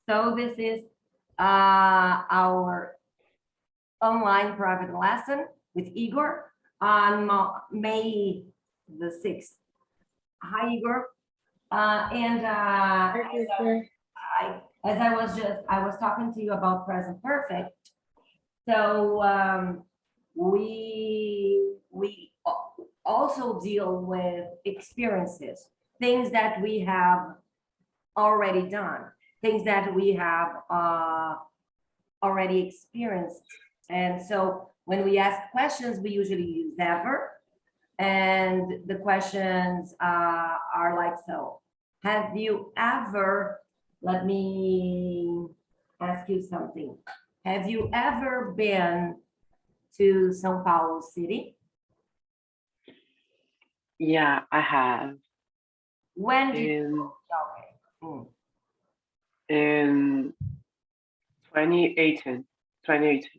So this is our online private lesson with Igor on May the 6th. Hi, Igor. I was talking to you about present perfect. So we also deal with experiences, things that we have already done, things that we have already experienced. And so when we ask questions, we usually use ever. And the questions are like so. Have you ever, let me ask you something. Have you ever been to São Paulo City? Yeah, I have. When did In you? Okay. in 2018. 2018.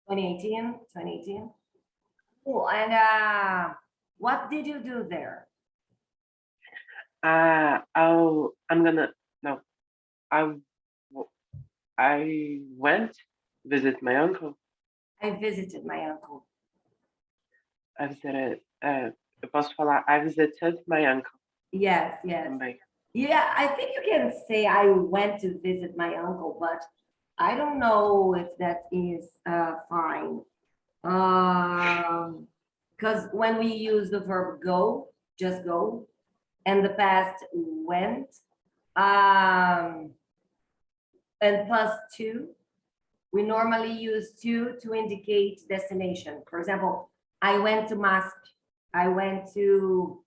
2018. Cool. And what did you do there? I'm gonna no. I I went visit my uncle. I visited my uncle. I visited. Eu posso falar. I visited my uncle Yes, yes. também. Yeah, I think you can say I went to visit my uncle, but I don't know if that is fine. Because when we use the verb go, just go, and the past went, and plus two, we normally use to indicate destination. For example, I went to Masp, I went to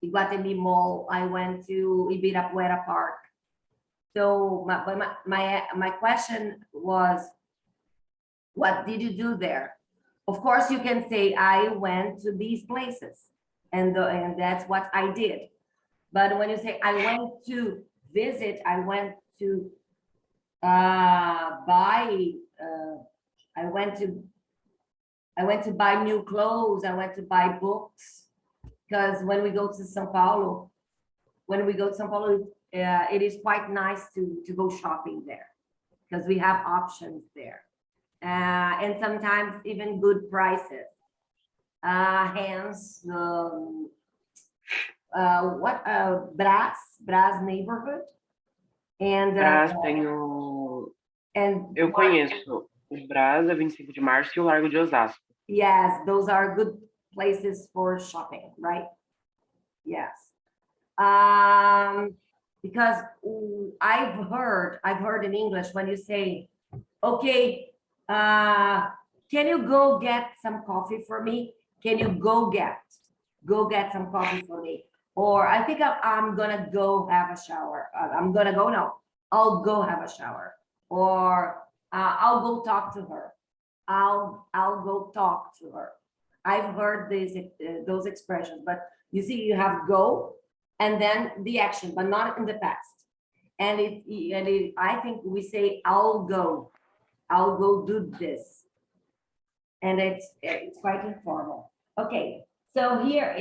Iguatemi Mall, I went to Ibirapuera Park. So my question was, what did you do there? Of course, you can say I went to these places, and that's what I did. But when you say I went to visit, I went to buy. I went to buy new clothes. I went to buy books, because when we go to São Paulo, it is quite nice to go shopping there, because we have options there, and sometimes even good prices. Hence, Brás neighborhood, and Brás tem o. and Eu conheço o Brás, a 25 de Março e o Largo de Osasco. yes, those are good places for shopping, right? Yes. Because I've heard in English when you say, okay, can you go get some coffee for me? Can you go get some coffee for me? Or I think I'm gonna go have a shower. I'll go have a shower. Or I'll go talk to her. I'll go talk to her. I've heard those expressions, but you see, you have go and then the action, but not in the past. And I think we say, I'll go do this. And it's quite informal. Okay, so here,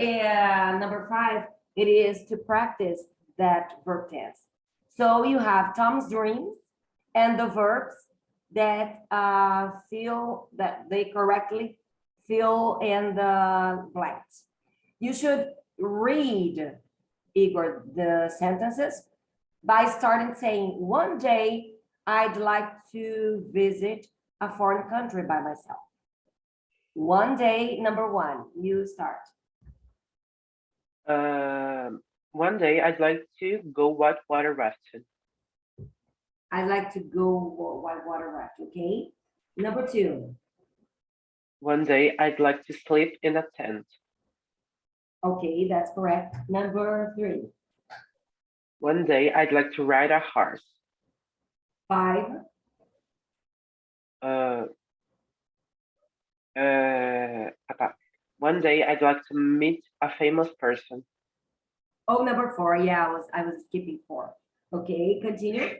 number 5, it is to practice that verb tense. So you have Tom's dreams and the verbs that feel that they correctly fill in the blanks. You should read, Igor, the sentences by starting saying, one day I'd like to visit a foreign country by myself. One day, number 1, you start. One day I'd like to go white water rafting. I'd like to go white water raft, okay? Number 2. One day I'd like to sleep in a tent. Okay, that's correct. Number 3. One day I'd like to ride a horse. 5. One day I'd like to meet a famous person. Oh, number 4. Yeah, I was skipping 4. Okay, continue.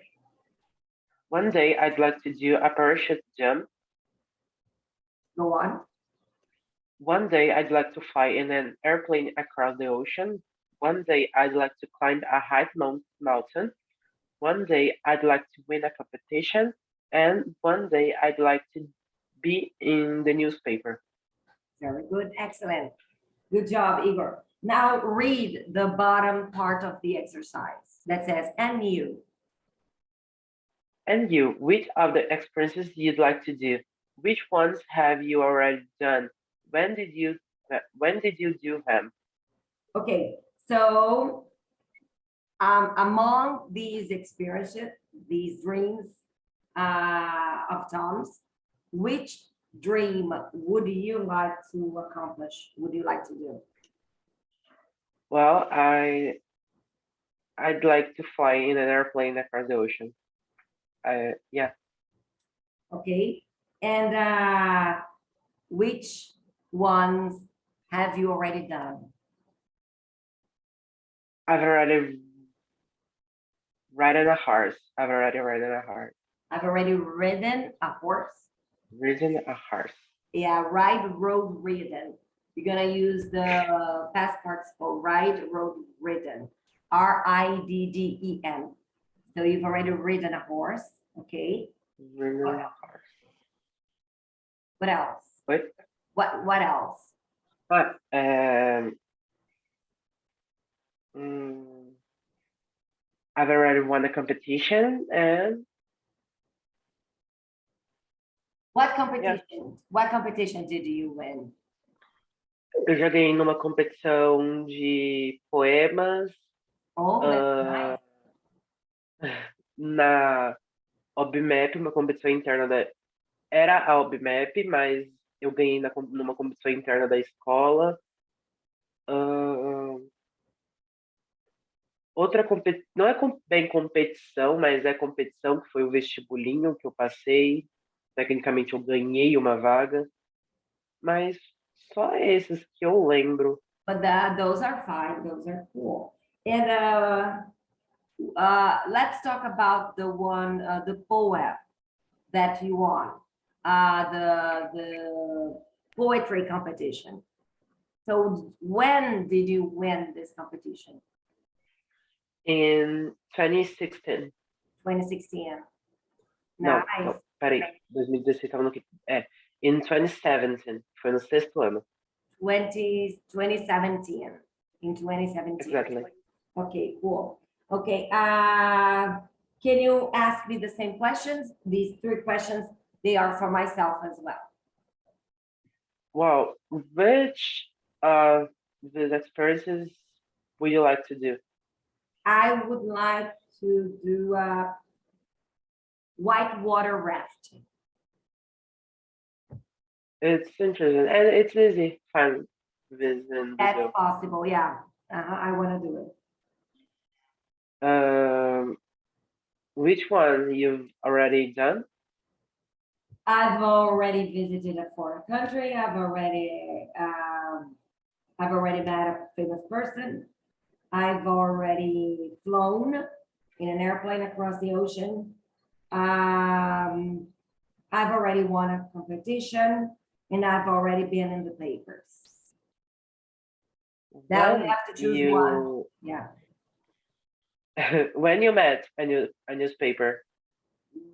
One day I'd like to do a parachute jump. Go on. One day I'd like to fly in an airplane across the ocean. One day I'd like to climb a high mountain. one day I'd like to win a competition, and one day I'd like to be in the newspaper. Very good, excellent. Good job, Igor. Now read the bottom part of the exercise that says, and you. And you, which of the experiences you'd like to do? Which ones have you already done? When did you do them? Okay, so among these experiences, these dreams of Tom's, which dream would you like to accomplish? Would you like to do? Well, I'd like to fly in an airplane across the ocean. Yeah, Okay, and which ones have you already done? I've already ridden a horse. I've already ridden a horse. I've already ridden a horse. Ridden a horse. Yeah, ride, road, ridden. You're gonna use the past participle, ride, road, ridden. R-I-D-D-E-N. So you've already ridden a horse, okay? Ridden What a else? horse. What else? Wait. What else? But mm, I've already won a competition, and What yeah, competition? What competition did you win? eu já ganhei numa competição de poemas, Oh, that's ah, nice. na OBMAP, uma competição interna da. Era a OBMAP, mas eu ganhei numa competição interna da escola. Ah, outra competição, não é bem competição, mas é competição, que foi o vestibulinho que eu passei. Tecnicamente eu ganhei uma vaga, mas só esses que eu lembro. But those are fine. Those are cool. And let's talk about the one, the poem that you won, the poetry competition. So when did you win this competition? In 2016. 2016. Não, Nice. não, peraí. 2016 tava no que? In 2017. Foi no sexto ano. 2017. In 2017. Exactly. Okay, cool. Okay, can you ask me the same questions? These three questions, they are for myself as well. Wow, which of these experiences would you like to do? I would like to do whitewater rafting. It's interesting and it's easy. Fun visit That's Brazil. possible, yeah. I want to do it. Which one you've already done? I've already visited a foreign country. I've already met a famous person. I've already flown in an airplane across the ocean. I've already won a competition, and I've already been in the papers. Now we When have to choose one. Yeah. when you met a newspaper.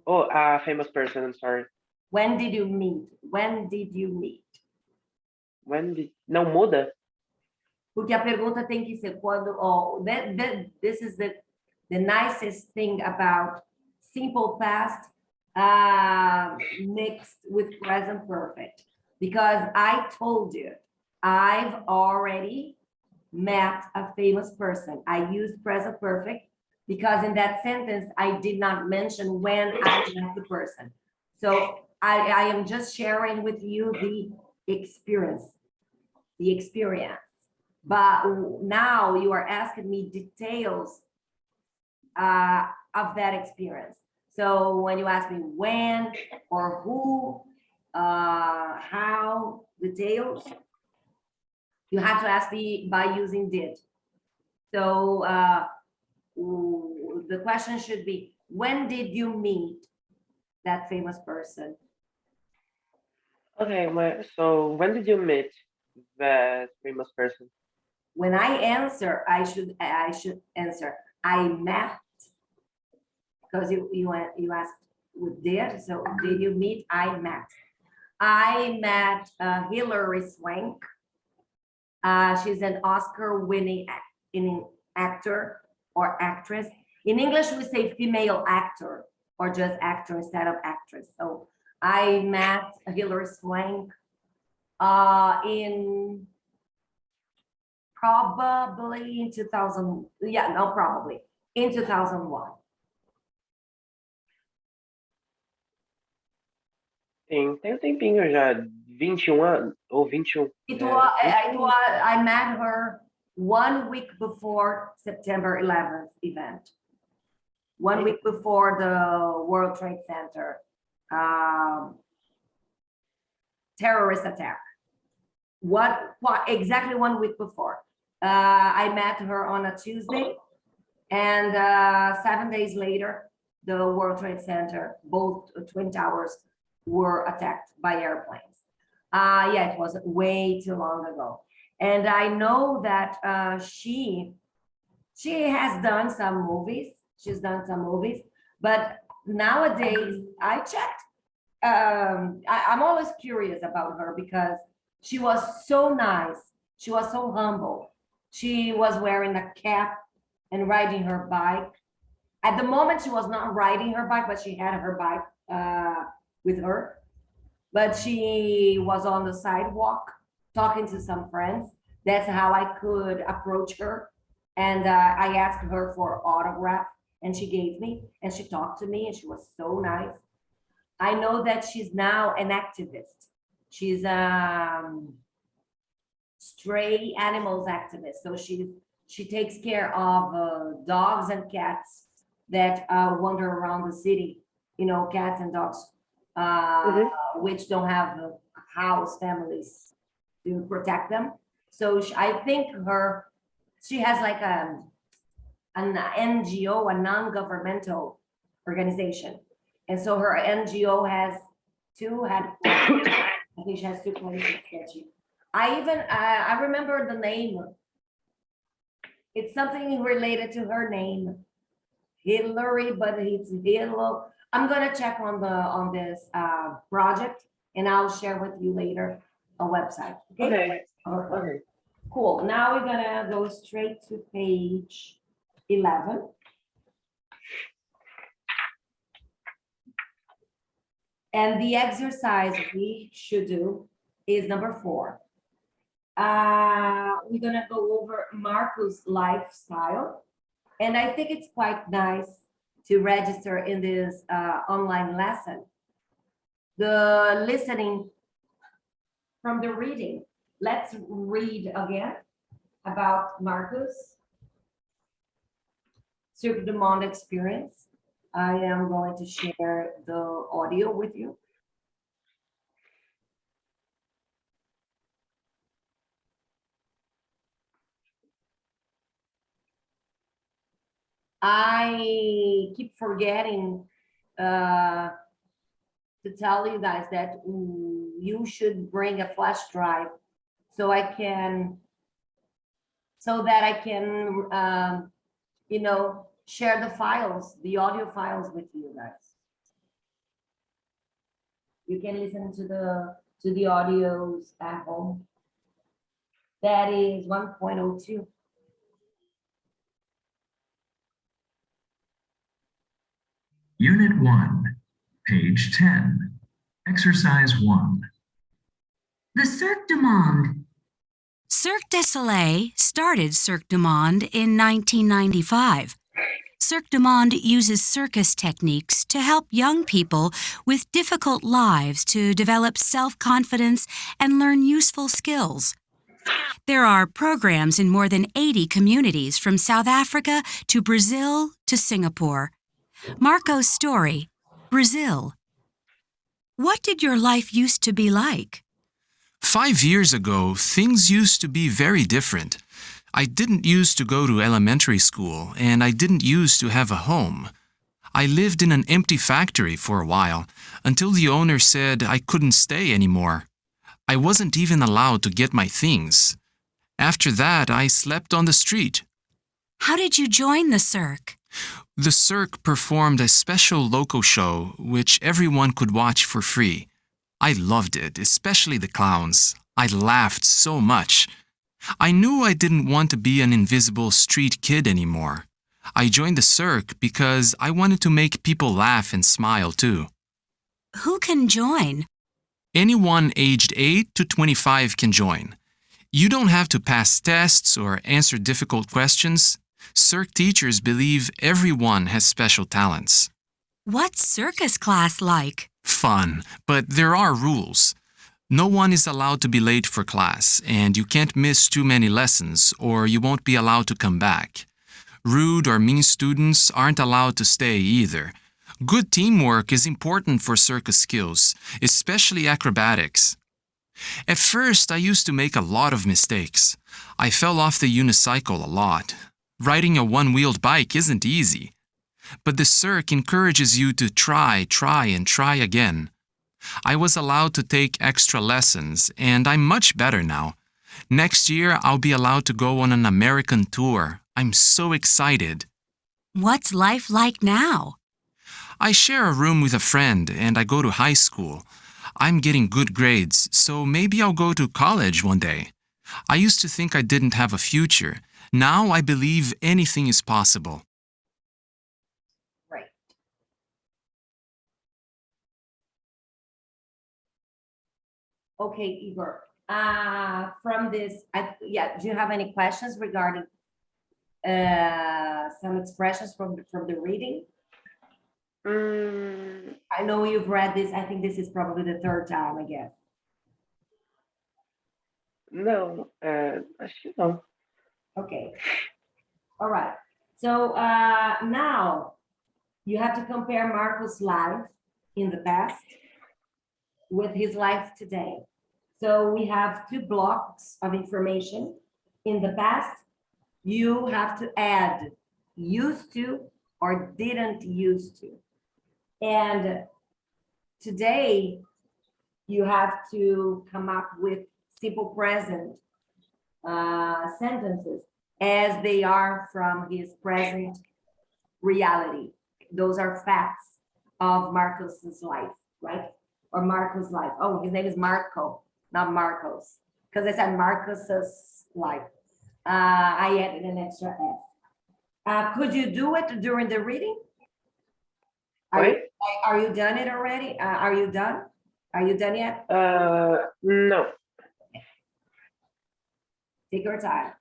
Oh, a famous person, I'm sorry. When did you meet? When did you meet? Não muda? Porque a pergunta tem que ser quando. Oh, this is the nicest thing about simple past mixed with present perfect. Because I told you, I've already met a famous person. I used present perfect because in that sentence, I did not mention when I met the person. So I am just sharing with you the experience. But now you are asking me details of that experience. So when you ask me when or who, how, details, you have to ask me by using did. So the question should be, when did you meet that famous person? Okay, so when did you meet that famous person? When I answer, I should answer, I met because you asked with did. So did you meet? I met. I met Hilary Swank. She's an Oscar-winning actor or actress. In English, we say female actor or just actor instead of actress. So I met Hilary Swank in probably in 2000. Yeah, no, probably in 2001. Sim, tem um tempinho já, 21 anos, ou 21. I met her 1 week before September 11th event. 1 week before the World Trade Center terrorist attack. What exactly 1 week before? I met her on a Tuesday, and 7 days later, the World Trade Center, both Twin Towers, were attacked by airplanes. Yeah, it was way too long ago. And I know that she has done some movies. She's done some movies, but nowadays I checked. I'm always curious about her because she was so nice. She was so humble. She was wearing a cap and riding her bike. At the moment, she was not riding her bike, but she had her bike with her. But she was on the sidewalk talking to some friends. That's how I could approach her. And I asked her for autograph, and she gave me, and she talked to me, and she was so nice. I know that she's now an activist. She's stray animals activist. So she takes care of dogs and cats that wander around the city. You know, cats and dogs which don't have house families to protect them. So I think she has like an NGO, a non-governmental organization. And so her NGO has two headquarters. I think she has 2 places. I remember the name. It's something related to her name, Hillary, but it's Hilo. I'm gonna check on this project, and I'll share with you later a website. Okay. Okay. Cool. Now we're gonna go straight to page 11. And the exercise we should do is number 4. We're gonna go over Marco's lifestyle. And I think it's quite nice to register in this online lesson. The listening from the reading. Let's read again about Marco's Cirque du Monde experience. I am going to share the audio with you. I keep forgetting to tell you guys that you should bring a flash drive so that I can you know, share the files, the audio files with you guys. You can listen to the audios at home. That is 1.02. Unit 1, page 10, exercise 1. The Cirque du Monde. Cirque du Soleil started Cirque du Monde in 1995. Cirque du Monde uses circus techniques to help young people with difficult lives to develop self-confidence and learn useful skills. There are programs in more than 80 communities from South Africa to Brazil to Singapore. Marco's story, Brazil. What did your life used to be like? 5 years ago, things used to be very different. I didn't used to go to elementary school, and I didn't used to have a home. I lived in an empty factory for a while, until the owner said I couldn't stay anymore. I wasn't even allowed to get my things. After that, I slept on the street. How did you join the Cirque? The cirque performed a special local show which everyone could watch for free. I loved it, especially the clowns. I laughed so much. I knew I didn't want to be an invisible street kid anymore. I joined the cirque because I wanted to make people laugh and smile too. Who can join? Anyone aged 8 to 25 can join. You don't have to pass tests or answer difficult questions. Cirque teachers believe everyone has special talents. What's circus class like? Fun, but there are rules. No one is allowed to be late for class, and you can't miss too many lessons, or you won't be allowed to come back. Rude or mean students aren't allowed to stay either. Good teamwork is important for circus skills, especially acrobatics. At first, I used to make a lot of mistakes. I fell off the unicycle a lot. Riding a one-wheeled bike isn't easy. But the cirque encourages you to try again. I was allowed to take extra lessons, and I'm much better now. Next year, I'll be allowed to go on an American tour. I'm so excited. What's life like now? I share a room with a friend, and I go to high school. I'm getting good grades, so maybe I'll go to college one day. I used to think I didn't have a future. Now I believe anything is possible. Right. Okay, Igor. From this, do you have any questions regarding some expressions from the reading? I know you've read this. I think this is probably the third time, I guess. Não, acho que não. Okay. All right. So now you have to compare Marco's life in the past with his life today. So we have two blocks of information. In the past, you have to add used to or didn't used to. And today, you have to come up with simple present sentences as they are from his present reality. Those are facts of Marcos's life, right? Or Marco's life. Oh, his name is Marco, not Marcos, because I said Marcos's life. I added an extra S. Could you do it during the reading? Are you done it already? Are you done? Are you done yet? Não. Take your time.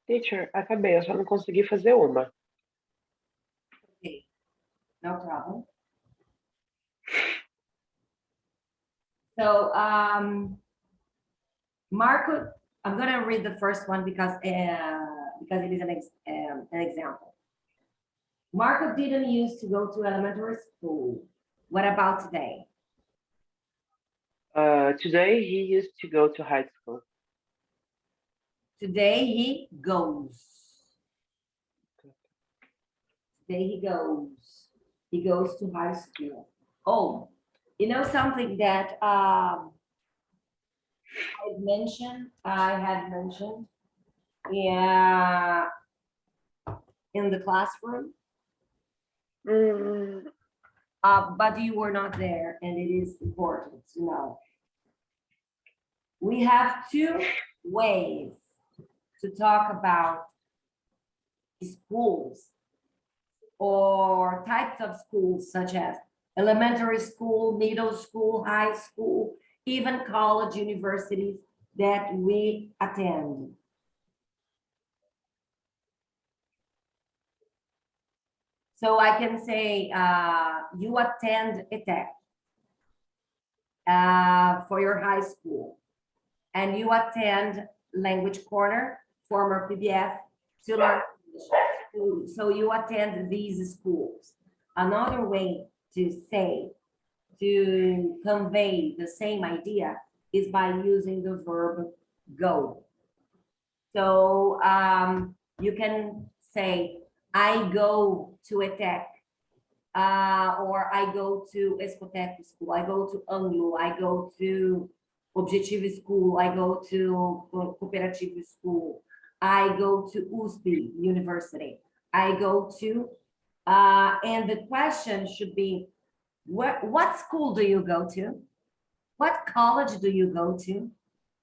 Teacher, acabei, eu só não consegui fazer uma. Okay, no problem. So, Marco, I'm going to read the first one because it is an example. Marco didn't used to go to elementary school. What about today? Today he used to go to high school. Today he goes. Today he goes. He goes to high school. Oh, you know something that I had mentioned Yeah, in the classroom, but you were not there, and it is important to know. We have two ways to talk about schools or types of schools, such as elementary school, middle school, high school, even college, universities that we attend. So I can say you attend ETEC for your high school, and you attend Language Corner, former PBS, to learn English. So you attend these schools. Another way to say, to convey the same idea is by using the verb go. So you can say, I go to ETEC, or I go to Escoteco School, I go to Anglo, I go to Objetivo School, I go to Cooperative School, I go to USP University, I go to, and the question should be, what school do you go to? What college do you go to?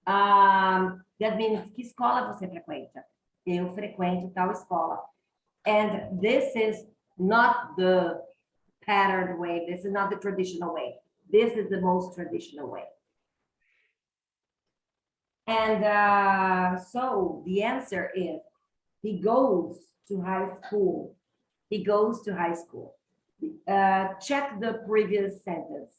That means, que escola você frequenta? Eu frequento tal escola. And this is not the patterned way. This is not the traditional way. This is the most traditional way. And so the answer is, he goes to high school. He goes to high school. Check the previous sentence.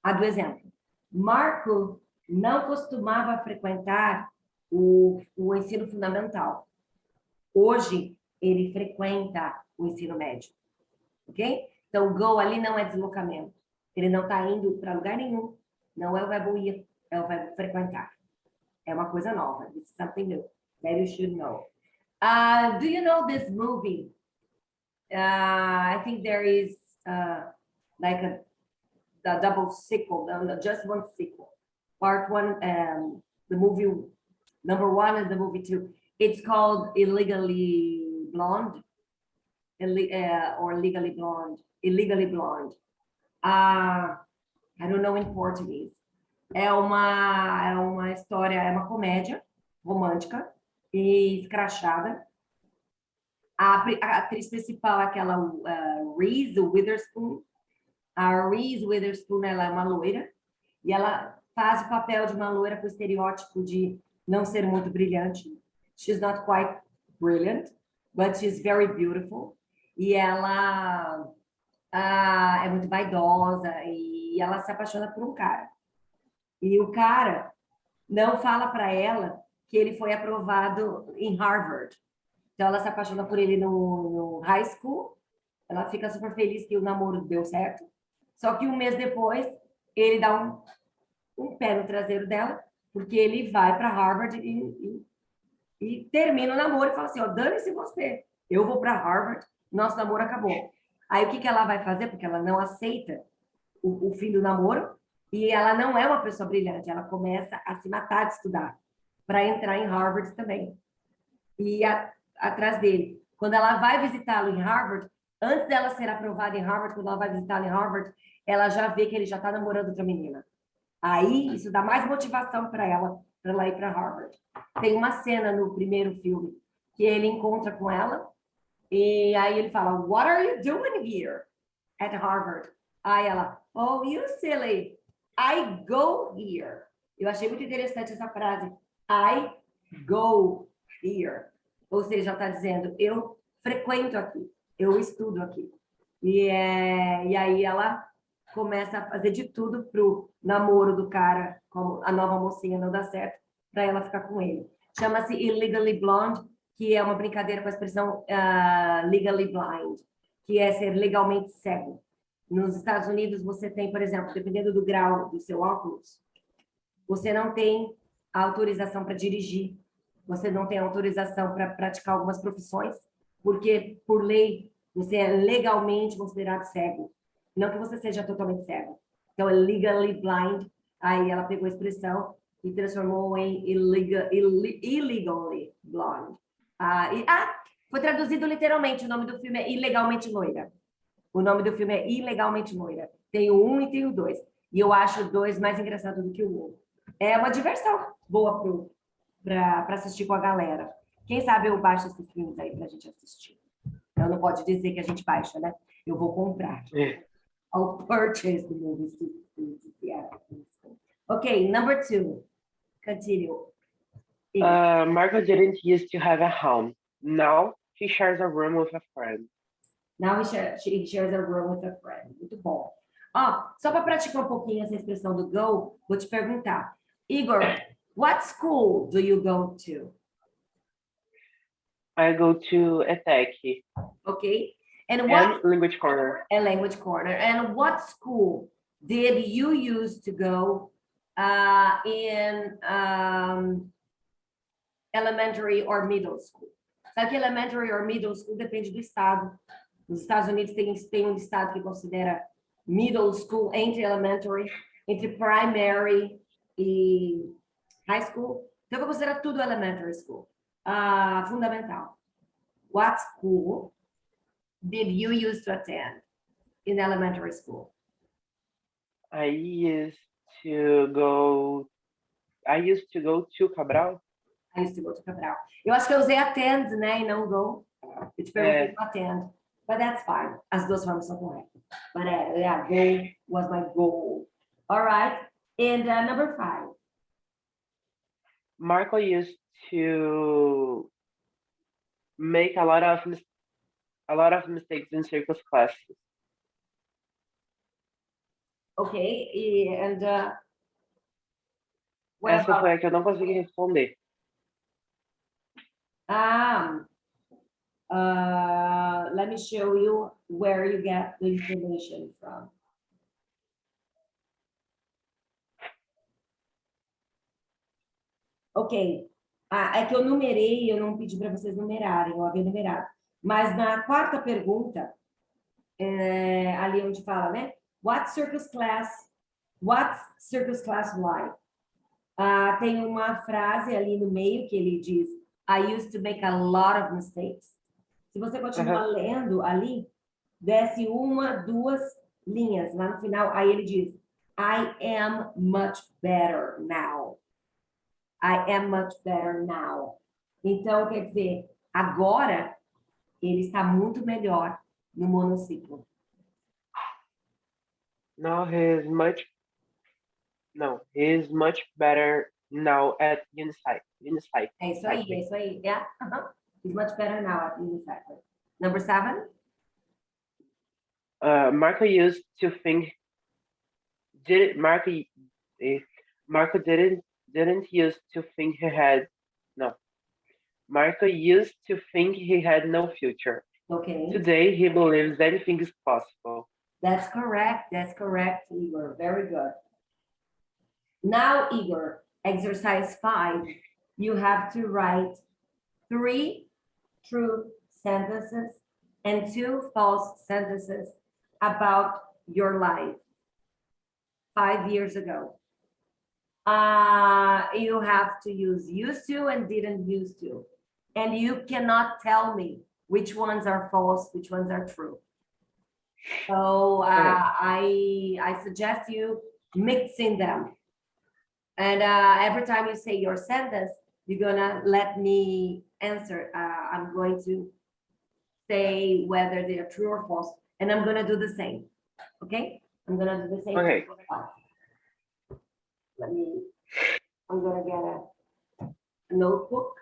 A do exemplo. Marco não costumava frequentar o ensino fundamental. Hoje, ele frequenta o ensino médio. Ok? Então, go ali não é deslocamento. Ele não está indo para lugar nenhum. Não é o verbo ir, é o verbo frequentar. É uma coisa nova. This is something new that you should know. Do you know this movie? I think there is like a double sequel, no, just one sequel. Part one, the movie number 1 and the movie 2. It's called Illegally Blonde, or Legally Blonde, Illegally Blonde. I don't know in Portuguese. É uma história, é uma comédia romântica e escrachada. A atriz principal é aquela Reese Witherspoon. A Reese Witherspoon, ela é uma loira e ela faz o papel de uma loira com o estereótipo de não ser muito brilhante. She's not quite brilliant, but she's very beautiful. E ela é muito vaidosa e ela se apaixona por um cara. E o cara não fala para ela que ele foi aprovado em Harvard. Então ela se apaixona por ele no high school. Ela fica super feliz que o namoro deu certo. Só que um mês depois, ele dá um pé no traseiro dela, porque ele vai para Harvard e termina o namoro e fala assim, ó, dane-se você, eu vou para Harvard, nosso namoro acabou. Aí o que ela vai fazer? Porque ela não aceita o fim do namoro e ela não é uma pessoa brilhante, ela começa a se matar de estudar para entrar em Harvard também. E atrás dele. Quando ela vai visitá-lo em Harvard, antes dela ser aprovada em Harvard, quando ela vai visitá-lo em Harvard, ela já vê que ele já está namorando outra menina. Aí, isso dá mais motivação para ela ir para Harvard. Tem uma cena no primeiro filme que ele encontra com ela e aí ele fala, what are you doing here at Harvard? Aí ela, oh, you silly, I go here. Eu achei muito interessante essa frase, I go here. Ou seja, ela está dizendo, eu frequento aqui, eu estudo aqui. E aí ela começa a fazer de tudo pro namoro do cara, como a nova mocinha não dá certo, para ela ficar com ele. Chama-se Illegally Blonde, que é uma brincadeira com a expressão legally blind, que é ser legalmente cego. Nos Estados Unidos, você tem, por exemplo, dependendo do grau do seu óculos, você não tem autorização para dirigir, você não tem autorização para praticar algumas profissões, porque, por lei, você é legalmente considerado cego. Não que você seja totalmente cego. Então, é legally blind. Aí ela pegou a expressão e transformou em illegally blonde. Foi traduzido literalmente. O nome do filme é Ilegalmente Loira. O nome do filme é Ilegalmente Loira. Tem o 1 e tem o 2. E eu acho o 2 mais engraçado do que o 1. É uma diversão boa para assistir com a galera. Quem sabe eu baixo esses filmes aí pra gente assistir. Eu não pode dizer que a gente baixa, né? Eu vou comprar. É. I'll purchase the movie. Yeah. Okay, number 2. Continue. Marco didn't used to have a home. Now he shares a room with a friend. Now she shares a room with a friend. Muito bom. Só para praticar um pouquinho essa expressão do go, vou te perguntar. Igor, what school do you go to? I go to ETEC Okay. And and Language Corner. Language Corner. And what school did you used to go in elementary or middle school? Sabe que elementary or middle school depende do estado. Nos Estados Unidos tem um estado que considera middle school entre elementary, entre primary e high school. Então, eu vou considerar tudo elementary school. Fundamental. What school did you used to attend in elementary school? I used to go to Cabral. I used to go to Cabral. Eu acho que eu usei attend, né, e não go. Eu te perguntei attend, but that's fine. As duas formas são corretas. But yeah, go was my goal. All right. And number 5. Marco used to make a lot of mistakes in circus classes. Okay. And what Essa about? foi a que eu não consegui responder. Let me show you where you get the information from. Ok. É que eu numerei, eu não pedi para vocês numerarem, eu havia numerado. Mas na quarta pergunta, ali onde fala, né? What's circus class like? Tem uma frase ali no meio que ele diz, I used to make a lot of mistakes. Se você continuar lendo ali, desce 1, 2 linhas lá no final, aí ele diz, I am much better now. I am much better now. Então, quer dizer, agora ele está muito melhor no monociclo. He's much better now at unicycle. É isso aí, é isso aí. Yeah. He's much better now at unicycle. Number 7. Marco used to think Marco didn't used to think he had Marco used to think he had no future. Okay. Today he believes anything is possible. That's correct, Igor. Very good. Now, Igor, exercise 5. You have to write 3 true sentences and 2 false sentences about your life 5 years ago. You have to use used to and didn't used to. And you cannot tell me which ones are false, which ones are true. So I suggest you mixing them. And every time you say your sentence, you're gonna let me answer. I'm going to say whether they are true or false, and I'm gonna do the same. Okay? I'm gonna do the same. Okay. I'm gonna get a notebook.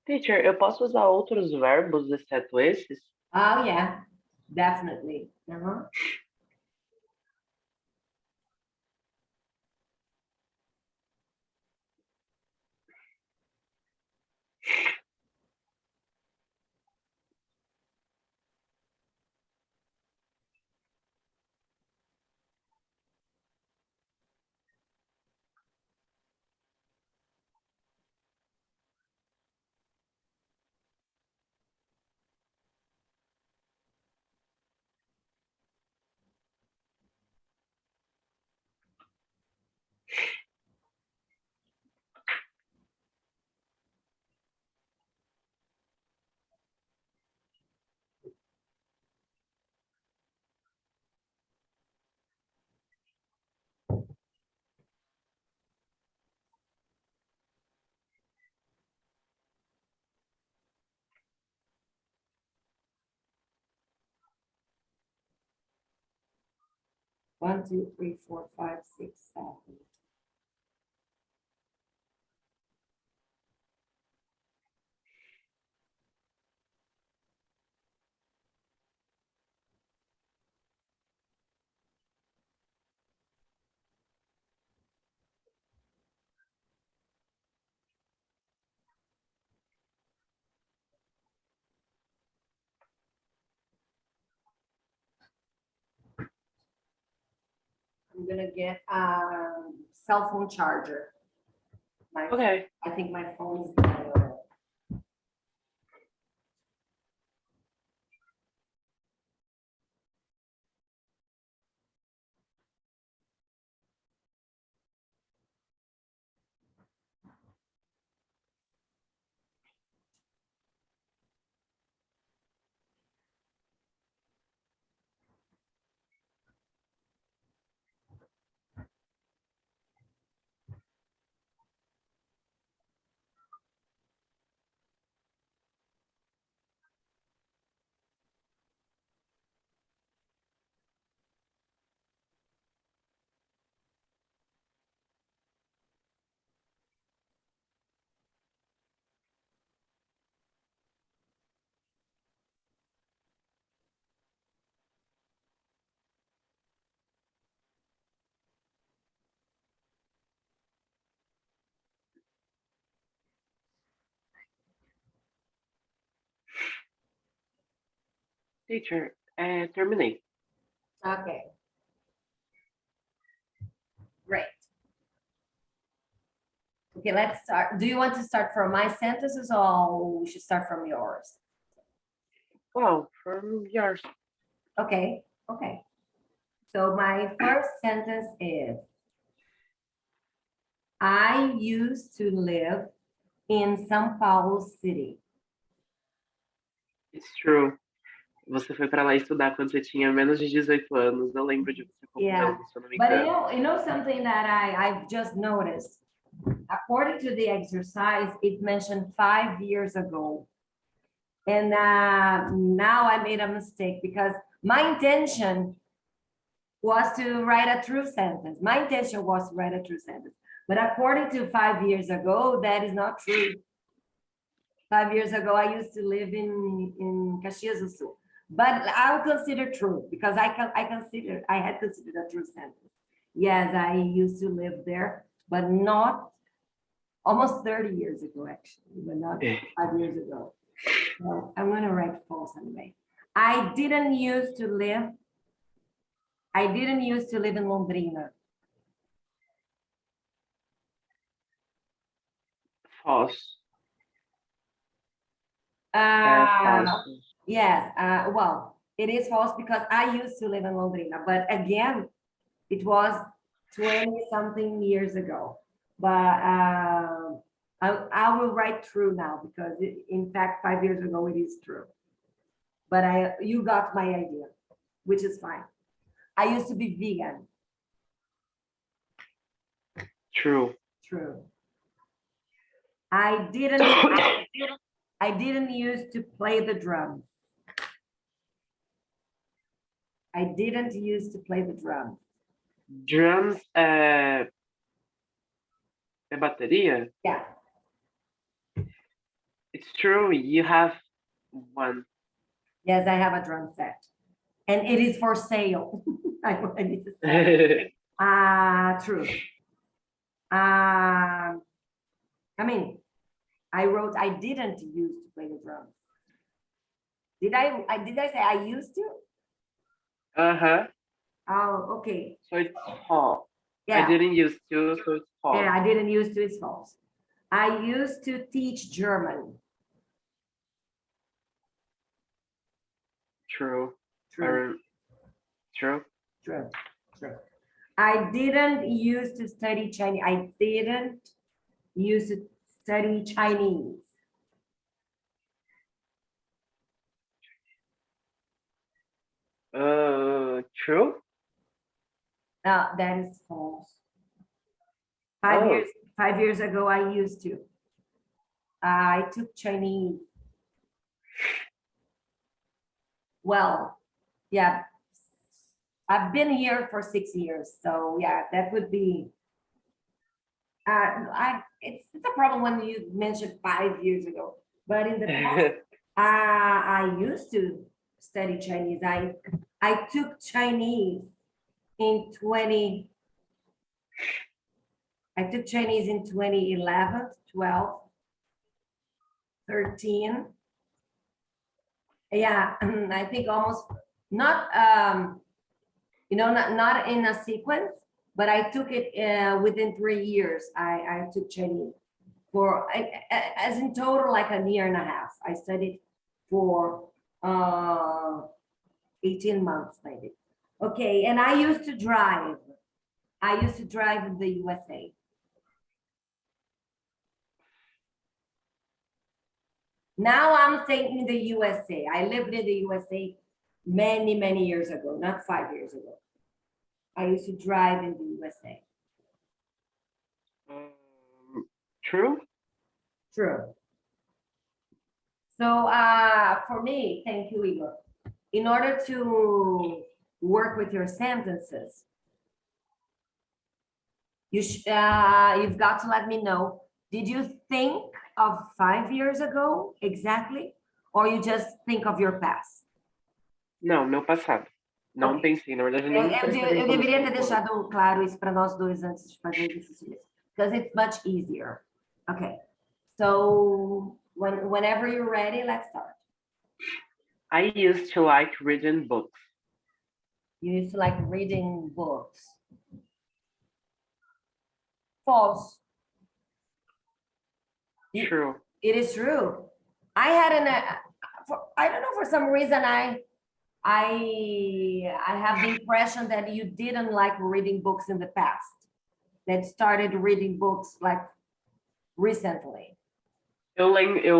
Teacher, eu posso usar outros verbos exceto esses? Oh, yeah, definitely. Uh-huh. One, two, three, four, five, six, seven. I'm gonna get a cell phone charger. Ok. I think my phone is better. Teacher, terminei. Okay. Great. Okay, let's start. Do you want to start from my sentences or we should start from yours? Wow, from yours. Okay, okay. So my first sentence is, I used to live in São Paulo City. It's true. Você foi para lá estudar quando você tinha menos de 18 anos. Eu lembro de você Yeah, contando, se eu não me but engano. you know something that I've just noticed. According to the exercise, it mentioned 5 years ago. And now I made a mistake because my intention was to write a true sentence. My intention was to write a true sentence. But according to 5 years ago, that is not true. 5 years ago, I used to live in Caxias do Sul. But I'll consider true because I had considered a true sentence. Yes, I used to live there, but not almost 30 years ago, actually, but not 5 years ago. So I'm going to write false anyway. I didn't used to live in Londrina. False. Falso. Yes, well, it is false because I used to live in Londrina, but again, it was 20 something years ago. But I will write true now because in fact, 5 years ago, it is true. But you got my idea, which is fine. I used to be vegan. True. True. I didn't used to play the drums. I didn't used to play the drums. Drums, É bateria? Yeah. It's true, you have one. Yes, I have a drum set. And it is for sale. I need to say. True. I mean, I didn't used to play the drums. Did I say I used to? Uh-huh. Oh, okay. So it's fall. I Yeah. didn't used to, so it's fall. Yeah, I didn't used to, it's false. I used to teach German. True. True, True. true, true. I didn't used to study Chinese. I didn't used to study Chinese. True? That is false. Oh. 5 years ago, I used to. I took Chinese. Well, yeah, I've been here for 6 years, so yeah, that would be. It's a problem when you mentioned 5 years ago, but in the past, I used to study Chinese. I took Chinese in 20. I took Chinese in 2011, 12, 13. Yeah, I think almost not not in a sequence, but I took it within 3 years. I took Chinese for as in total like a year and a half. I studied for 18 months maybe. Okay, and I used to drive. I used to drive in the USA. Now I'm saying in the USA. I lived in the USA many, many years ago, not 5 years ago. I used to drive in the USA. True? True. So for me, thank you, Igor. In order to work with your sentences, you've got to let me know, did you think of 5 years ago exactly? Or you just think of your past? Não, meu passado. Não Ok. pensei, na verdade, nem Eu prestei atenção no deveria ter futuro. deixado claro isso para nós dois antes de fazer o exercício mesmo. Because it's much easier. Okay. So whenever you're ready, let's start. I used to like reading books. You used to like reading books. False. True. It is true. I had I don't know, for some reason I have the impression that you didn't like reading books in the past, that started reading books like recently. Eu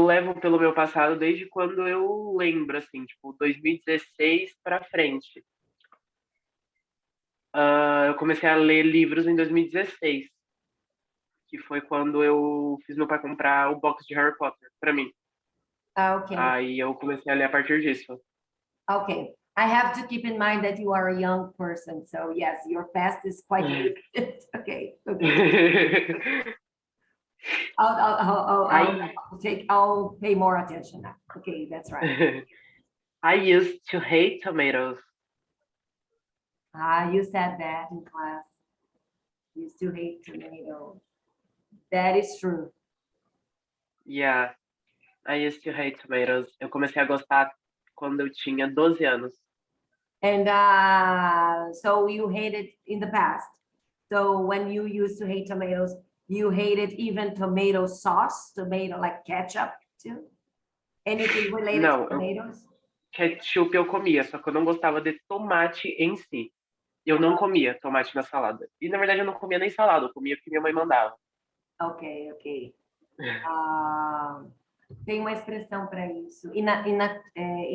levo pelo meu passado desde quando eu lembro, assim, tipo, 2016 pra frente. Eu comecei a ler livros em 2016, que foi quando eu fiz meu pai comprar o box de Harry Potter pra mim. Okay. Aí eu comecei a ler a partir disso. Okay. I have to keep in mind that you are a young person, so yes, your past is quite limited. Okay. I'll pay more attention now. Okay, that's right. I used to hate tomatoes. You said that in class. You used to hate tomatoes. That is true. Yeah, I used to hate tomatoes. Eu comecei a gostar quando eu tinha 12 anos. And so you hated in the past. So when you used to hate tomatoes, you hated even tomato sauce, tomato like ketchup too? Anything related Não, to tomatoes? ketchup eu comia, só que eu não gostava de tomate em si. Eu não comia tomate na salada. E na verdade eu não comia nem salada, eu comia porque minha mãe mandava. Ok, ok. Tem uma expressão para isso. In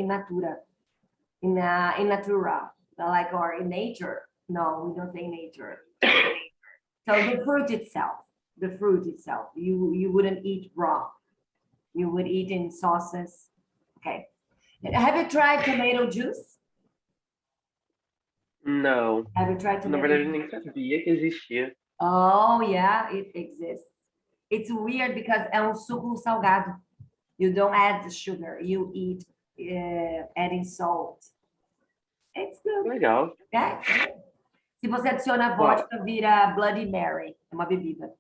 natura. In natura. Like, or in nature. No, we don't say nature. So the fruit itself, you wouldn't eat raw. You would eat in sauces. Okay. Have you tried tomato juice? Não. Have you tried Na tomato verdade eu juice? nem sabia que existia. Oh, yeah, it exists. It's weird because é um suco salgado. You don't add sugar, you eat adding salt. It's good. Legal. Yeah, it's good. Se você adiciona Ó, vodka, vira Bloody Mary. É uma bebida.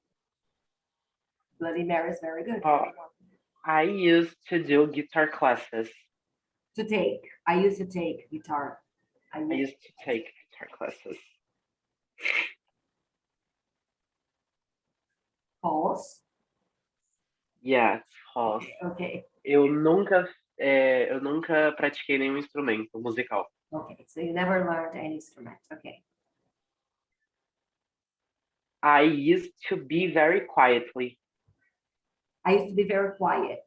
Bloody Mary is very good. ó, I used to do guitar classes. To take. I used to take guitar. I used to take guitar classes. Pause. Yes, false. Okay. Eu nunca pratiquei nenhum instrumento musical. Okay. So you never learned any instrument. Okay. I used to be very quietly. I used to be very quiet.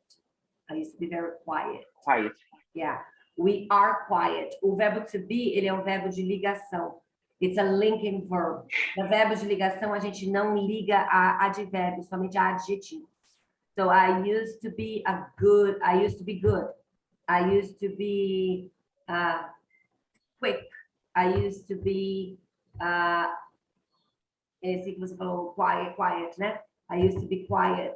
I used to be very quiet. Quiet. Yeah. We are quiet. O verbo to be, ele é um verbo de ligação. It's a linking verb. No verbo de ligação, a gente não liga a advérbio, somente a adjetivo. So I used to be good. I used to be good. I used to be quick. I used to be esse que você falou, quiet, né? I used to be quiet.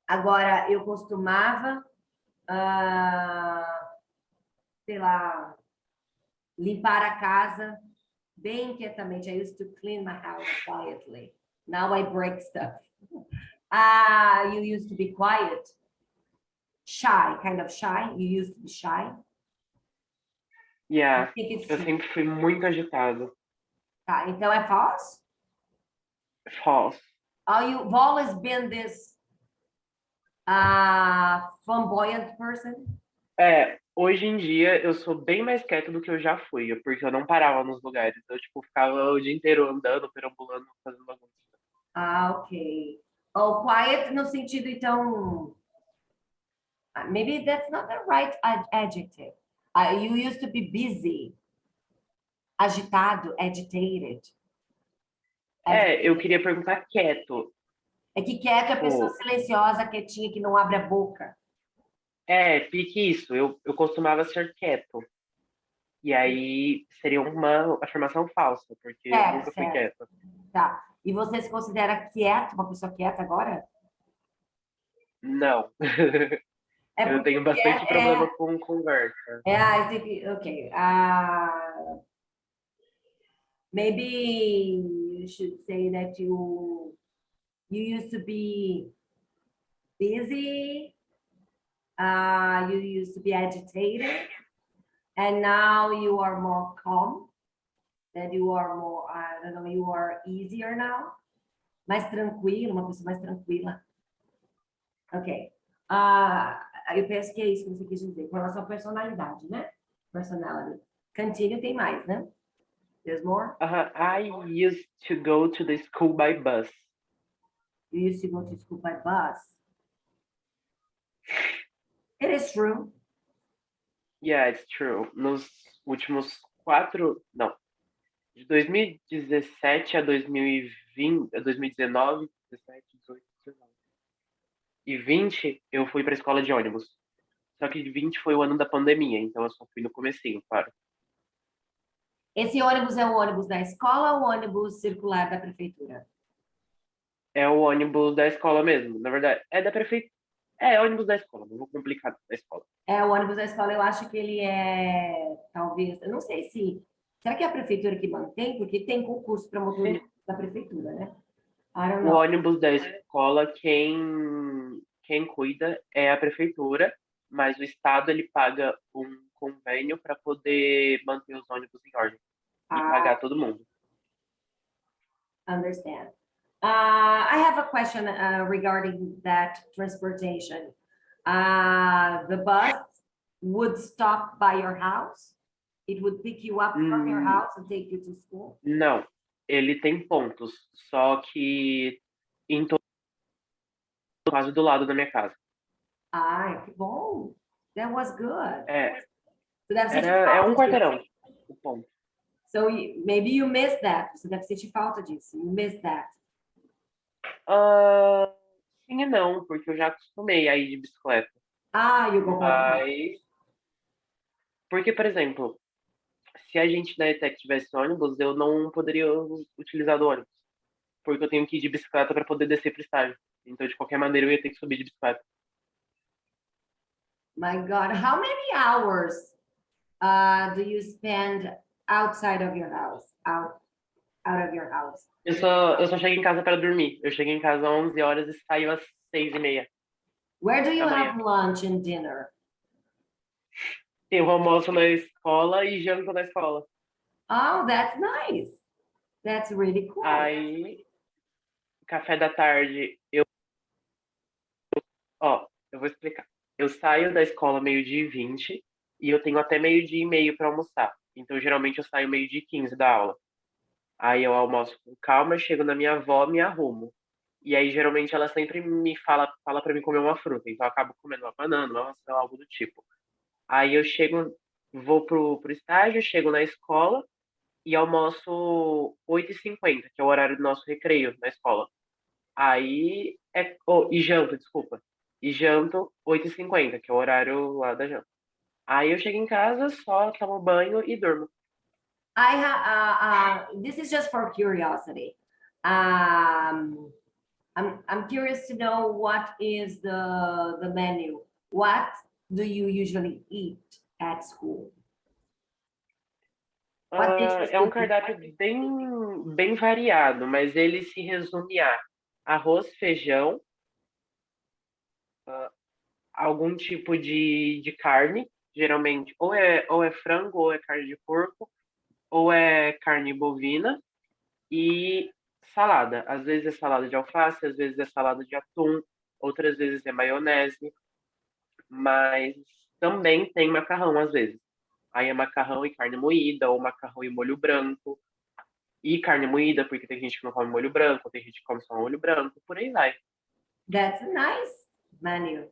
Agora, eu costumava, sei lá, limpar a casa bem quietamente. I used to clean my house quietly. Now I break stuff. You used to be quiet. Shy, kind of shy. You used to be shy. Yeah. I think it's Eu true. sempre fui muito agitado. Tá, então é false? False. You've always been this flamboyant person? Hoje em dia eu sou bem mais quieto do que eu já fui, porque eu não parava nos lugares. Eu, tipo, ficava o dia inteiro andando, perambulando, fazendo bagunça. Ok. Quiet no sentido, então... Maybe that's not the right adjective. You used to be busy. Agitado, agitated. Eu queria perguntar quieto. É que quieto é a pessoa silenciosa, quietinha, que não abre a boca. Pique isso. Eu costumava ser quieto. E aí seria uma afirmação falsa, porque eu nunca fui quieto. Tá. E você se considera quieto, uma pessoa quieta agora? Não. Eu tenho bastante problema com conversa. I think, okay. Maybe you should say that you used to be busy, you used to be agitated, and now you are more calm, that you are more, I don't know, you are easier now, mais tranquilo, uma pessoa mais tranquila. Ok. Eu penso que é isso que você quis dizer, com relação à personalidade, né? Personality. Continue, tem mais, né? There's more? I used to go to the school by bus. You used to go to school by bus. It is true. Yeah, it's true. Nos últimos de 2017 a 2020, a 2019, 17, 18, 19 e 20, eu fui para a escola de ônibus. Só que 20 foi o ano da pandemia, então eu só fui no comecinho, claro. Esse ônibus é o ônibus da escola ou o ônibus circular da prefeitura? É o ônibus da escola mesmo, na verdade. É da prefeitura. É ônibus da escola, não vou complicar da escola. É, o ônibus da escola, eu acho que ele é, talvez, eu não sei se, será que é a prefeitura que mantém? Porque tem concurso para motorista da prefeitura, né? I don't O know. ônibus da escola, quem cuida é a prefeitura, mas o estado ele paga um convênio para poder manter os ônibus em ordem e pagar todo mundo. Understand. I have a question regarding that transportation. The bus would stop by your house? It would pick you up from your house and take you to school? Não, ele tem pontos, só que em quase do lado da minha casa. Que bom. That was good. So É um quarteirão o ponto. So maybe you missed that. Você deve sentir falta disso. You missed that. Sim e não, porque eu já acostumei a ir de bicicleta. You go home. Porque, por exemplo, se a gente da ETEC tivesse ônibus, eu não poderia utilizar do ônibus. porque eu tenho que ir de bicicleta para poder descer pro estágio. Então, de qualquer maneira, eu ia ter que subir de bicicleta. My God, how many hours do you spend outside of your house? Out of your house? Eu só chego em casa para dormir. Eu chego em casa às 11 horas e saio às 6:30 Where do you da manhã. have lunch and dinner? Eu almoço na escola e janto na escola. Oh, that's nice. That's really cool. Aí, café da tarde, eu vou explicar. Eu saio da escola 12:20 e eu tenho até 12:30 para almoçar. Então, geralmente, eu saio 12:15 da aula. Aí eu almoço com calma, chego na minha avó, me arrumo. E aí, geralmente, ela sempre me fala para mim comer uma fruta. Então, eu acabo comendo uma banana, uma maçã, algo do tipo. Aí eu vou pro estágio, chego na escola e almoço 8:50, que é o horário do nosso recreio na escola. E janto, desculpa. E janto 8:50, que é o horário lá da janta. Aí eu chego em casa, só tomo banho e durmo. This is just for curiosity. I'm curious to know what is the menu. What do you usually eat at school? What dishes É do um you cardápio bem variado, mas ele se resume a arroz, feijão, algum tipo de carne, geralmente ou é frango, ou é carne de porco, ou é carne bovina, e salada. Às vezes é salada de alface, às vezes é salada de atum, outras vezes é maionese, mas também tem macarrão às vezes. Aí é macarrão e carne moída, ou macarrão e molho branco, e carne moída, porque tem gente que não come molho branco, tem gente que come só molho branco, por aí vai. That's a nice menu.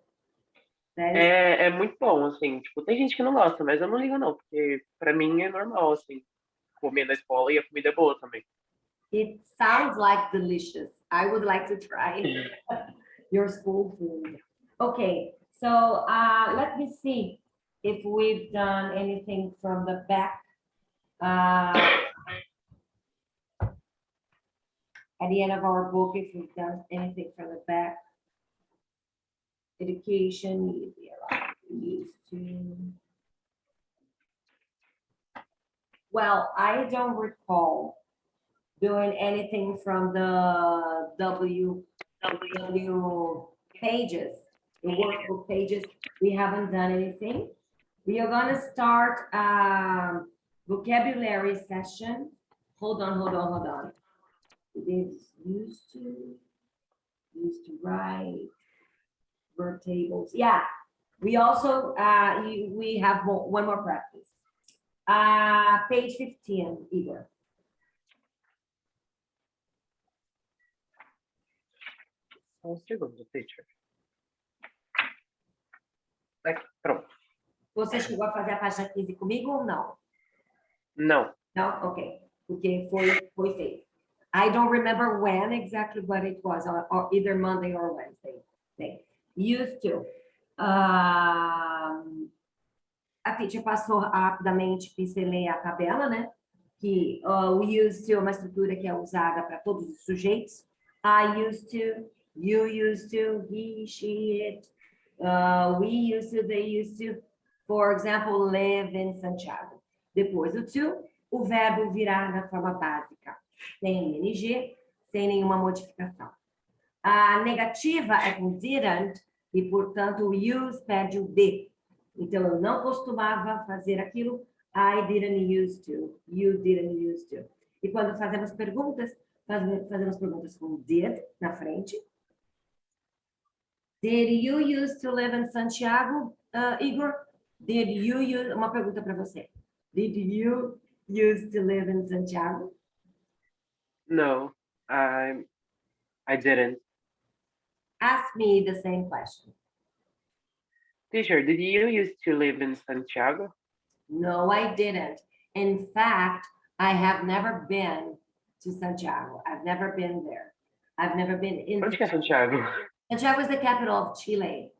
That is, É muito bom, assim, tipo, tem gente que não gosta, mas eu não ligo não, porque pra mim é normal, assim, comer na escola e a comida é boa também. it sounds like delicious. I would like to try your school food. Okay, so let me see if we've done anything from the back. At the end of our book, if we've done anything from the back. Education, used to. Well, I don't recall doing anything from the W pages, the workbook pages. We haven't done anything. We are gonna start vocabulary session. Hold on. It is used to write, verb tables. Yeah, we also, we have one more practice. Page 15, Igor. Um segundo, teacher. Aqui, pronto. Você chegou a fazer a página 15 comigo ou não? Não. Não? Ok. Porque foi feito. I don't remember when exactly, but it was or either Monday or Wednesday. Used to. A teacher passou rapidamente, pincelei a tabela, né? Que o used to é uma estrutura que é usada para todos os sujeitos. I used to, you used to, he, she, it, we used to, they used to. For example, live in Santiago. Depois o to, o verbo virá na forma básica, sem ing, sem nenhuma modificação. A negativa é com didn't e, portanto, o use perde o de. Então, eu não costumava fazer aquilo. I didn't used to. You didn't used to. E quando fazemos perguntas, fazemos perguntas com did na frente. Did you used to live in Santiago, Igor? Did you use... Uma pergunta para você. Did you used to live in Santiago? No, I didn't. Ask me the same question. Teacher, did you used to live in Santiago? No, I didn't. In fact, I have never been to Santiago. I've never been there. I've never been in. Onde que é Santiago? Santiago is the capital of Chile.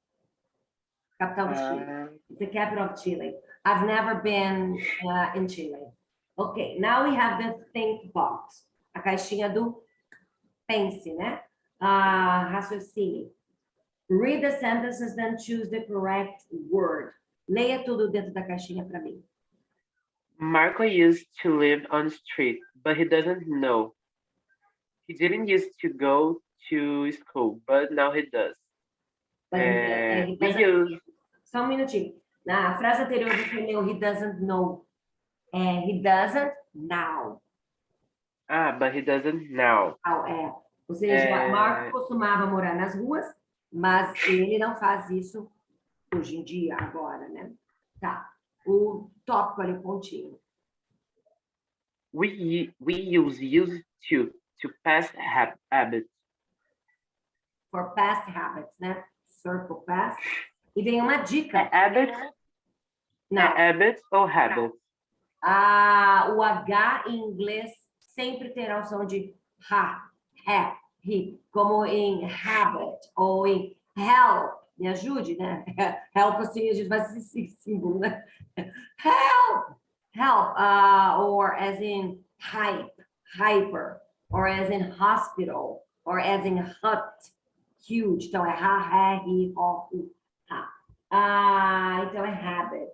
Capital of Chile. It's the capital of Chile. I've never been in Chile. Okay, now we have the think box. A caixinha do pense, né? Raciocine. Read the sentences, then choose the correct word. Leia tudo dentro da caixinha para mim. Marco used to live on the street, but he doesn't know. He didn't used to go to school, but now he does. But he We doesn't- use Só um minutinho. Na frase anterior você leu he doesn't know. He doesn't now. but he doesn't now. Ou seja, Marco costumava morar nas ruas, mas ele não faz isso hoje em dia, agora, né? Tá. O tópico ali, pontinho. We use used to past habits. For past habits, né? Circle past. E vem uma dica. Habits? Não. Habits ou habits? O H em inglês sempre terá o som de he, como em habit ou em help. Me ajude, né? Help, assim, a gente vai se símbolo, né? Help, or as in hyper, or as in hospital, or as in hut, huge. Então, é he, ho, então, é habit.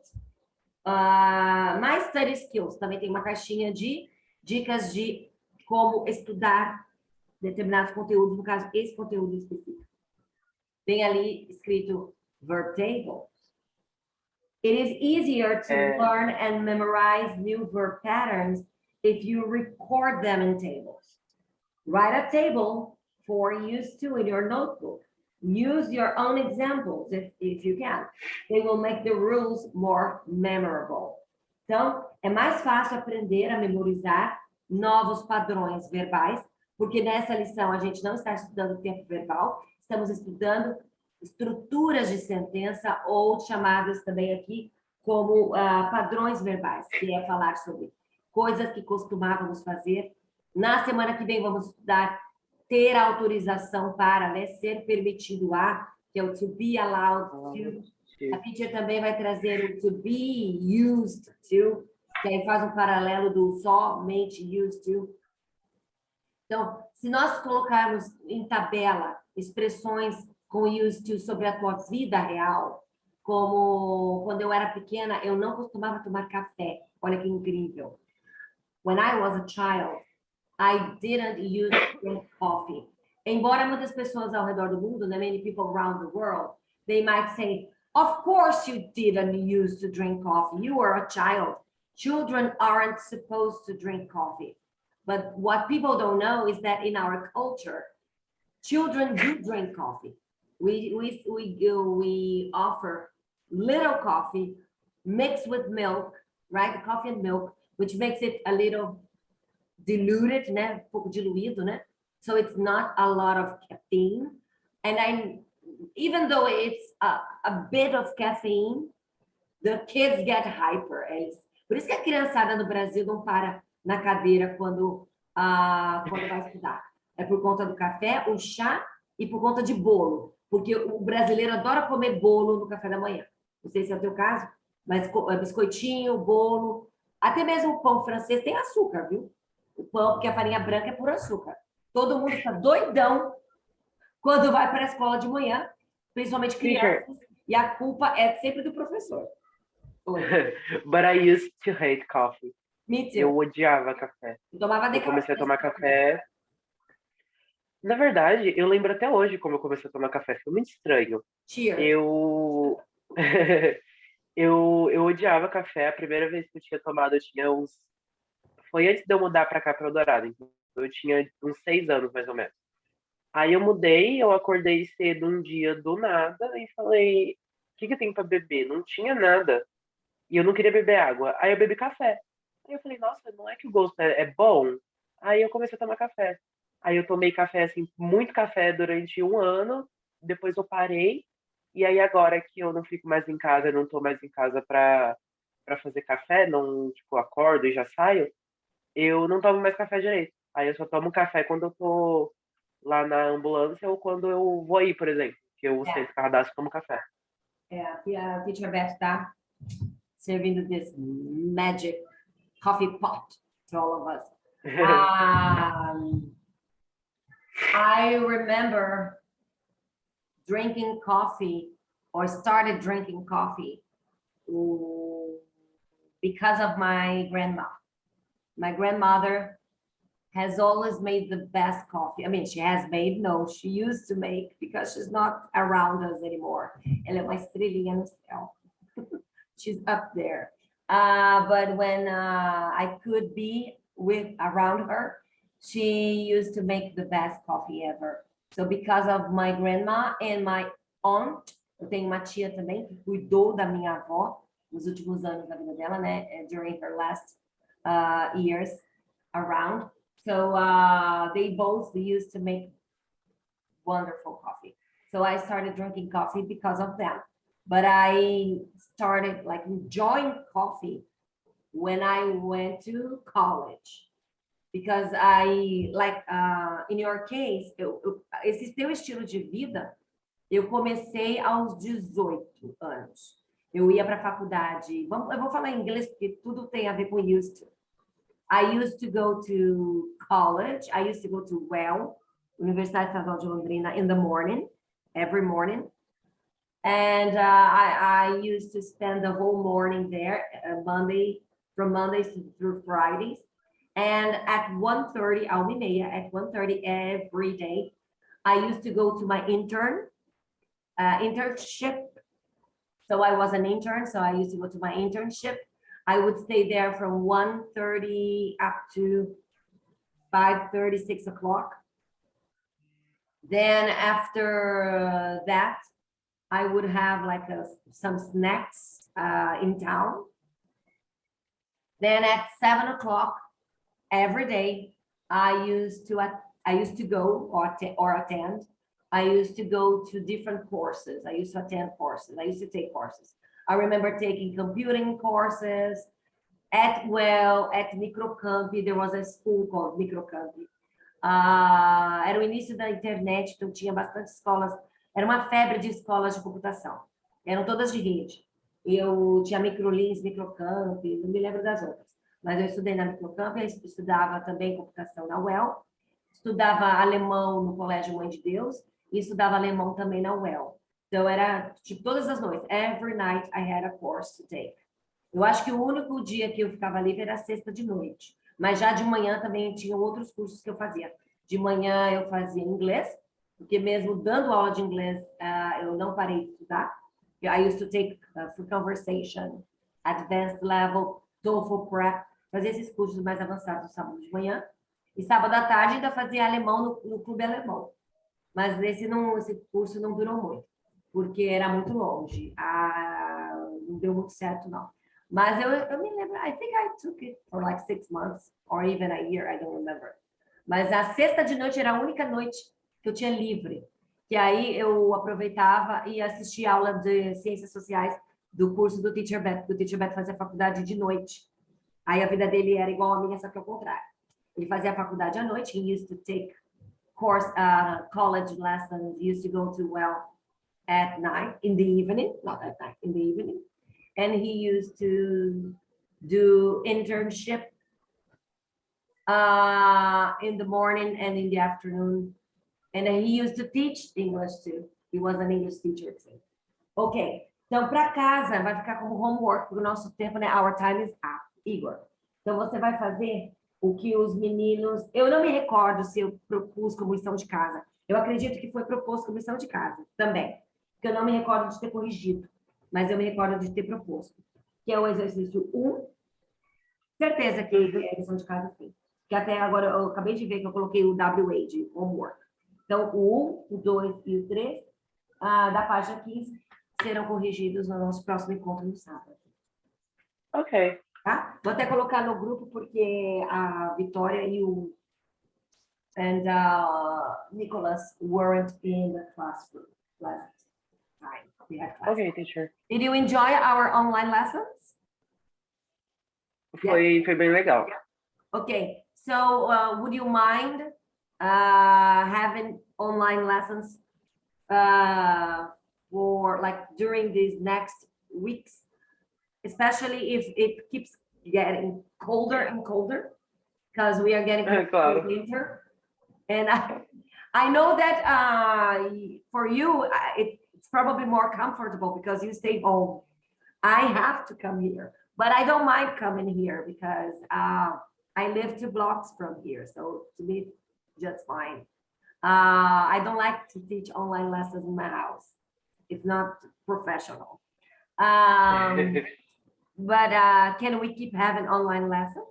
Mais study skills. Também tem uma caixinha de dicas de como estudar determinados conteúdos, no caso, esse conteúdo específico. Tem ali escrito verb tables. It is easier to learn and memorize new verb patterns if you record them in tables. Write a table for use to in your notebook. Use your own examples if you can. They will make the rules more memorable. Então, é mais fácil aprender a memorizar novos padrões verbais, porque nessa lição a gente não está estudando tempo verbal, estamos estudando estruturas de sentença ou chamadas também aqui como padrões verbais, que é falar sobre coisas que costumávamos fazer. Na semana que vem vamos estudar ter autorização para, né, ser permitido a, que é o to be allowed to. A teacher também vai trazer o to be used to, que aí faz um paralelo do somente used to. Então, se nós colocarmos em tabela expressões com used to sobre a tua vida real, como quando eu era pequena, eu não costumava tomar café. Olha que incrível. When I was a child, I didn't use to drink coffee. Embora muitas pessoas ao redor do mundo, né, many people around the world, they might say, of course you didn't use to drink coffee. You were a child. Children aren't supposed to drink coffee. But what people don't know is that in our culture, children do drink coffee. We offer little coffee mixed with milk, right? Coffee and milk, which makes it a little diluted, né? Um pouco diluído, né? So it's not a lot of caffeine. And even though it's a bit of caffeine, the kids get hyper. Por isso que a criançada no Brasil não para na cadeira quando vai estudar. É por conta do café, o chá e por conta de bolo. Porque o brasileiro adora comer bolo no café da manhã. Não sei se é o teu caso, mas biscoitinho, bolo, até mesmo o pão francês tem açúcar, viu? O pão, porque a farinha branca é por açúcar. Todo mundo fica doidão quando vai para a escola de manhã, principalmente crianças, e a culpa é sempre do professor. But I used to hate coffee. Me too. Eu odiava café. Eu comecei a tomar café. Na verdade, eu lembro até hoje como eu comecei a tomar café. Foi muito estranho. Cheers. Eu odiava café. A primeira vez que eu tinha tomado, eu tinha uns... Foi antes de eu mudar para cá, para Eldorado. Então, eu tinha uns 6 anos, mais ou menos. Aí eu mudei, eu acordei cedo um dia do nada e falei, o que eu tenho para beber? Não tinha nada. E eu não queria beber água. Aí eu bebi café. Aí eu falei, nossa, não é que o gosto é bom? Aí eu comecei a tomar café. Aí eu tomei café, assim, muito café durante 1 ano. Depois eu parei. E aí agora que eu não fico mais em casa, não tô mais em casa para fazer café, não, tipo, acordo e já saio, eu não tomo mais café direito. Aí eu só tomo café quando eu tô lá na ambulância ou quando eu vou aí, por exemplo, que eu sento cadastro e tomo café. Aqui a teacher Beth tá servindo this magic coffee pot to all of us. I remember drinking coffee or started drinking coffee because of my grandma. My grandmother has always made the best coffee. I mean, she has made, no, she used to make because she's not around us anymore. Ela é uma estrelinha no céu. She's up there. But when I could be around her, she used to make the best coffee ever. So because of my grandma and my aunt, eu tenho uma tia também que cuidou da minha avó nos últimos anos da vida dela, né? During her last years around. So they both used to make wonderful coffee. So I started drinking coffee because of them. But I started like enjoying coffee when I went to college. Because I, like, in your case, esse teu estilo de vida, eu comecei aos 18 anos. Eu ia para a faculdade. Eu vou falar em inglês porque tudo tem a ver com used to. I used to go to college. I used to go to Universidade Estadual de Londrina in the morning, every morning. And I used to spend the whole morning there, from Mondays through Fridays. And at 1:30, at 1:30 every day, I used to go to my internship. So I was an intern, so I used to go to my internship. I would stay there from 1:30 up to 5:30, 6 o'clock. Then after that, I would have like some snacks in town. Then at 7 o'clock every day, I used to go or attend. I used to go to different courses. I used to attend courses. I used to take courses. I remember taking computing courses at Microcamp. There was a school called Microcamp. Era o início da internet, então tinha bastante escolas. Era uma febre de escolas de computação. Eram todas de rede. Eu tinha Microlins, Microcamp, não me lembro das outras. Mas eu estudei na Microcamp, eu estudava também computação na UEL, estudava alemão no Colégio Mãe de Deus e estudava alemão também na UEL. Então era tipo todas as noites. Every night I had a course to take. Eu acho que o único dia que eu ficava livre era sexta de noite. Mas já de manhã também tinha outros cursos que eu fazia. De manhã eu fazia inglês, porque mesmo dando aula de inglês, eu não parei de estudar. I used to take for conversation, advanced level, TOEFL prep, fazia esses cursos mais avançados no sábado de manhã. E sábado à tarde ainda fazia alemão no clube alemão. Mas esse curso não durou muito, porque era muito longe. Não deu muito certo, não. Mas eu me lembro, I think I took it for like 6 months, or even a year, I don't remember. Mas a sexta de noite era a única noite que eu tinha livre. Que aí eu aproveitava e assistia aula de Ciências Sociais do curso do Teacher Bet, porque o Teacher Bet fazia faculdade de noite. Aí a vida dele era igual a minha, só que ao contrário. Ele fazia a faculdade à noite, he used to take college lessons, he used to go to at night, in the evening, not at night, in the evening. And he used to do internship in the morning and in the afternoon. And then he used to teach English too. He was an English teacher too. Ok, então para casa vai ficar como homework, porque o nosso tempo, né? Our time is up, Igor. Então você vai fazer o que os meninos... Eu não me recordo se eu propus como lição de casa. Eu acredito que foi proposto como lição de casa também. Porque eu não me recordo de ter corrigido, mas eu me recordo de ter proposto. Que é o exercício 1. Certeza que é lição de casa, sim. Que até agora eu acabei de ver que eu coloquei o WA de homework. Então, o 1, o 2 e o 3, da página 15, serão corrigidos no nosso próximo encontro no sábado. Ok. Tá? Vou até colocar no grupo, porque a Vitória e o Nicholas weren't in the classroom last time. We had class. Ok, teacher. Did you enjoy our online lessons? Foi bem legal. Okay, so would you mind having online lessons for like during these next weeks, especially if it keeps getting colder and colder, because we are getting closer to winter. And I know that for you, it's probably more comfortable because you stay home. I have to come here, but I don't mind coming here because I live 2 blocks from here. So to me, just fine. I don't like to teach online lessons in my house. It's not professional. But can we keep having online lessons?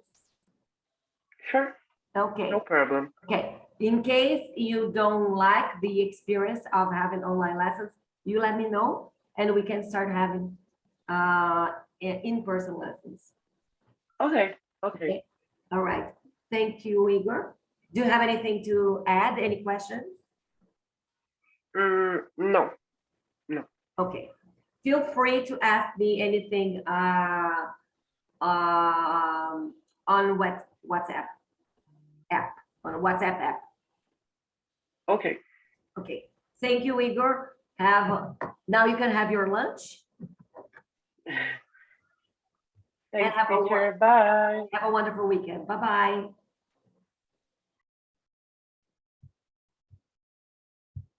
Sure, Okay. no problem. Okay, in case you don't like the experience of having online lessons, you let me know and we can start having in-person lessons. Okay. Okay. All right. Thank you, Igor. Do you have anything to add? Any questions? No. Okay. Feel free to ask me anything on WhatsApp app. Okay. Okay. Thank you, Igor. Now you can have your lunch. Thanks, have a teacher. Bye. Have a wonderful weekend. Bye-bye.